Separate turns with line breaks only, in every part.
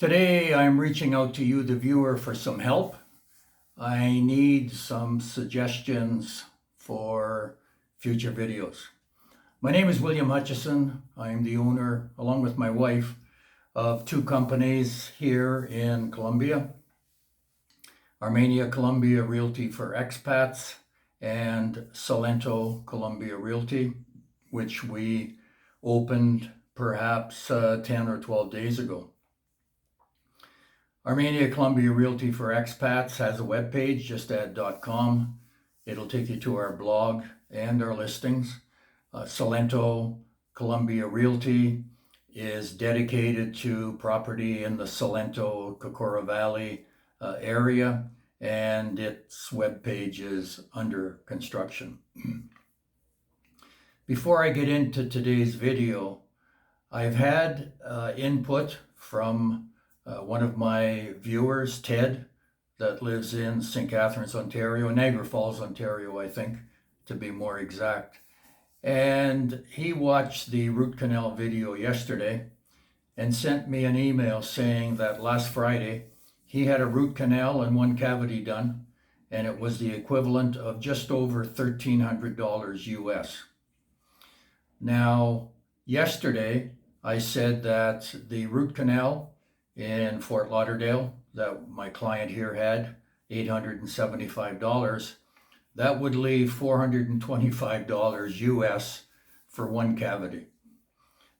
Today, I'm reaching out to you, the viewer, for some help. I need some suggestions for future videos. My name is William Hutchison. I'm the owner, along with my wife, of two companies here in Colombia. Armenia Colombia Realty for Expats and Salento Colombia Realty, which we opened perhaps 10 or 12 days ago. Armenia Colombia Realty for Expats has a webpage, just add .com. It'll take you to our blog and our listings. Salento Colombia Realty is dedicated to property in the Salento-Cocora Valley area, and its webpage is under construction. Before I get into today's video, I've had input from one of my viewers, Ted, that lives in St. Catharines, Ontario, Niagara Falls, Ontario, I think, to be more exact. And he watched the root canal video yesterday and sent me an email saying that last Friday he had a root canal and one cavity done, and it was the equivalent of just over $1,300 US. Now, yesterday I said that the root canal in Fort Lauderdale that my client here had, $875, that would leave $425 US for one cavity.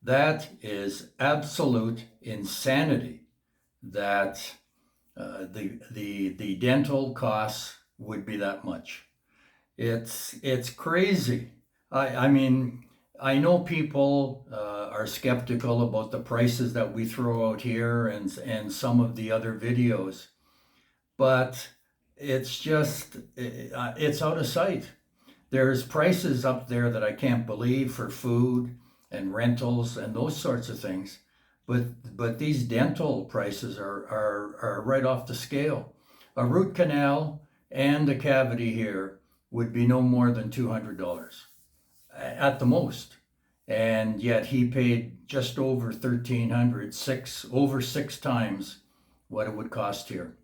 That is absolute insanity that the dental costs would be that much. It's crazy. I mean, I know people are skeptical about the prices that we throw out here and some of the other videos, but it's just, it's out of sight. There's prices up there that I can't believe for food and rentals and those sorts of things, but these dental prices are right off the scale. A root canal and a cavity here would be no more than $200 at the most, and yet he paid just over $1,300, over 6 times what it would cost here.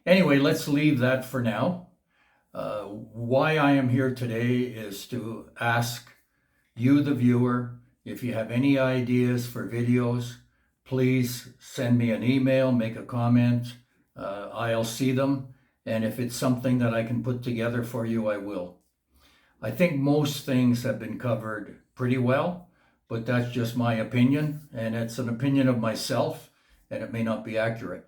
Anyway, let's leave that for now. Why I am here today is to ask you, the viewer, if you have any ideas for videos, please send me an email, make a comment. I'll see them, and if it's something that I can put together for you, I will. I think most things have been covered pretty well, but that's just my opinion, and it's an opinion of myself, and it may not be accurate.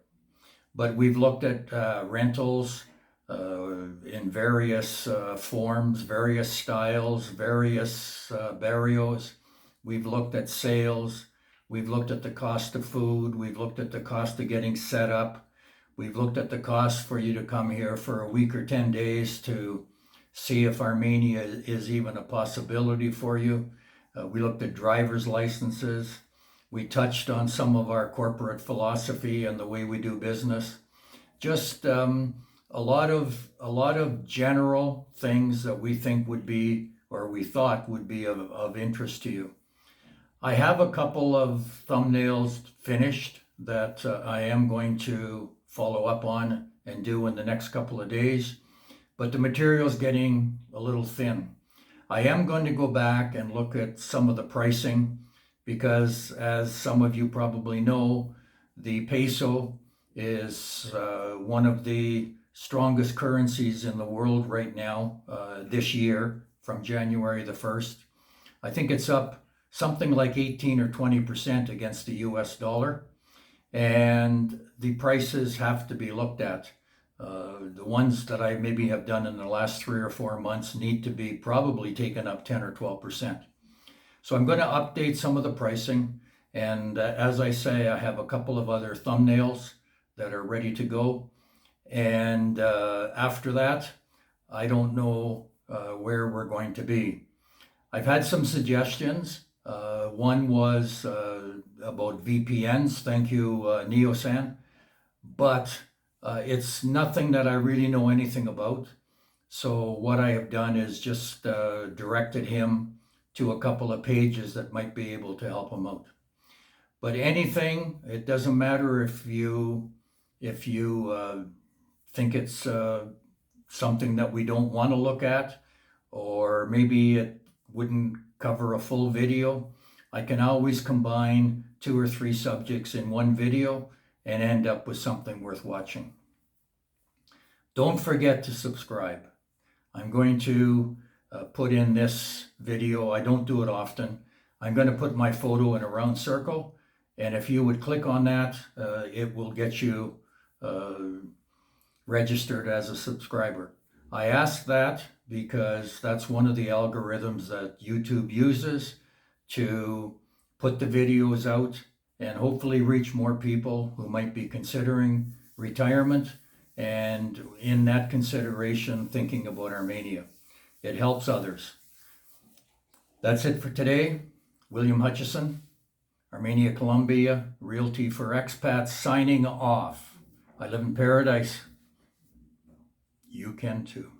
But we've looked at rentals in various forms, various styles, various barrios. We've looked at sales. We've looked at the cost of food. We've looked at the cost of getting set up. We've looked at the cost for you to come here for a week or 10 days to see if Armenia is even a possibility for you. We looked at driver's licenses. We touched on some of our corporate philosophy and the way we do business. Just a lot of general things that we think would be, or we thought would be of interest to you. I have a couple of thumbnails finished that I am going to follow up on and do in the next couple of days, but the material is getting a little thin. I am going to go back and look at some of the pricing because, as some of you probably know, the peso is one of the strongest currencies in the world right now, this year, from January the 1st. I think it's up something like 18 or 20% against the US dollar, and the prices have to be looked at. The ones that I maybe have done in the last 3 or 4 months need to be probably taken up 10 or 12%. So I'm going to update some of the pricing, and as I say, I have a couple of other thumbnails that are ready to go, and after that, I don't know where we're going to be. I've had some suggestions. One was about VPNs. Thank you, Neo-san. But it's nothing that I really know anything about. So what I have done is just directed him to a couple of pages that might be able to help him out. But anything, it doesn't matter if you think it's something that we don't want to look at, or maybe it wouldn't cover a full video. I can always combine 2 or 3 subjects in one video and end up with something worth watching. Don't forget to subscribe. I'm going to put in this video. I don't do it often. I'm going to put my photo in a round circle, and if you would click on that, it will get you registered as a subscriber. I ask that because that's one of the algorithms that YouTube uses to put the videos out and hopefully reach more people who might be considering retirement and in that consideration thinking about Armenia. It helps others. That's it for today. William Hutchison, Armenia, Colombia, Realty for Expats, signing off. I live in paradise. You can too.